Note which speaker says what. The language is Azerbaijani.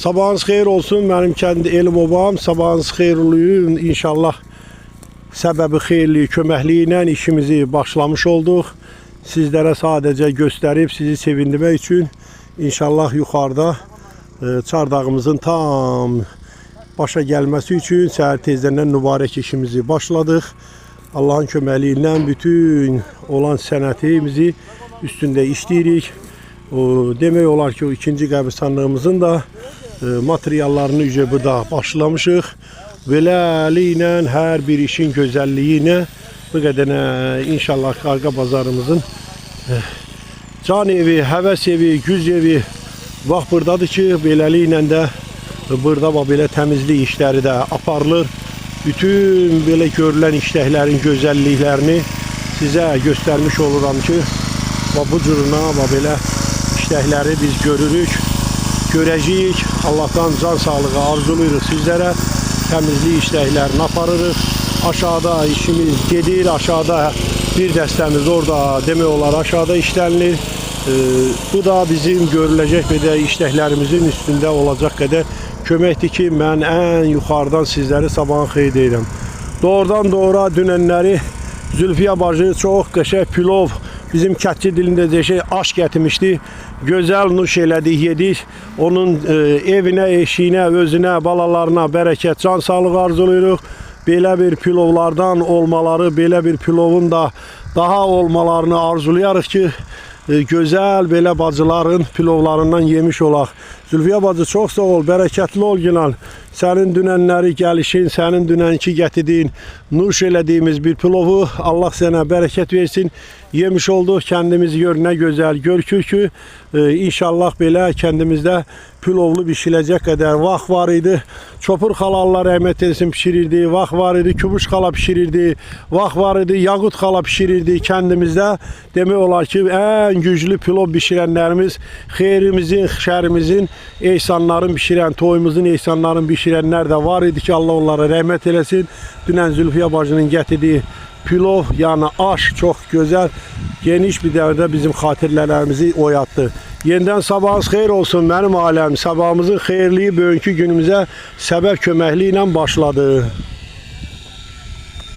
Speaker 1: Sabahınız xeyir olsun benim kendi elim obam. Sabahınız xeyirliyim inşallah. Səbəbi xeyirli, köməkliyi ilə işimizi başlamış olduq. Sizlərə sadəcə göstərib sizi sevindirmək üçün inşallah yuxarıda çardağımızın tam başa gəlməsi üçün səhər tezdən mübarək işimizi başladıq. Allahın köməkliyi ilə bütün olan sənətimizi üstündə işləyirik. Demək olar ki, o ikinci qəbristanlığımızın da materiallarını ücə burada başlamışıq. Beləliklə hər bir işin gözəlliyi ilə bu qədənə inşallah qarqa bazarımızın can evi, həvəs evi, güz evi vaxt buradadır ki, beləliklə də burada belə təmizlik işləri də aparılır. Bütün belə görülən işləklərin gözəlliklərini sizə göstərmiş oluram ki, bu cürünə belə işləkləri biz görürük, görəcəyik. Allah'tan can sağlığı arzuluyuruq sizlərə. Təmizlik işləklərini aparırıq. Aşağıda işimiz gedir. Aşağıda bir dəstəmiz orada demək olar aşağıda işlənilir. Bu da bizim görüləcək belə işləklərimizin üstündə olacaq qədər köməkdir ki, mən ən yuxarıdan sizləri sabahın xeyir deyirəm. Doğrudan doğru dünənləri Zülfiyə bacı çox qəşəng pilov, bizim kətçi dilində deşək aş gətirmişdi. Gözəl nuş elədik, yedik. Onun evinə, eşiyinə, özünə, balalarına bərəkət, can sağlığı arzuluyuruq. Belə bir pilovlardan olmaları, belə bir pilovun da daha olmalarını arzulayarıq ki, gözəl belə bacıların pilovlarından yemiş olaq. Zülfiyə bacı çox sağ ol, bərəkətli ol Günan. Sənin dünənləri gəlişin, sənin dünənki gətirdiyin, nuş elədiyimiz bir pilovu Allah sənə bərəkət versin. Yemiş olduq, kəndimiz gör, nə gözəl görkür ki, inşallah belə kəndimizdə pilovlu bişiləcək qədər vaxt var idi. Çopur xala Allah rəhmət etsin pişirirdi, vaxt var idi, Kübuş xala pişirirdi, vaxt var idi, Yaqut xala pişirirdi kəndimizdə. Demək olar ki, ən güclü pilov bişirənlərimiz, xeyrimizin, şərimizin, ehsanların bişirən, toyumuzun ehsanların bişirənlər də var idi ki, Allah onlara rəhmət eləsin. Dünən Zülfiyə bacının gətirdiyi pilov, yəni aş çox gözəl, geniş bir dərdə bizim xatirələrimizi oyatdı. Yenidən sabahınız xeyir olsun mənim aləm. Sabahımızın xeyirliyi bugünkü günümüzə səbəb köməkliyi ilə başladı.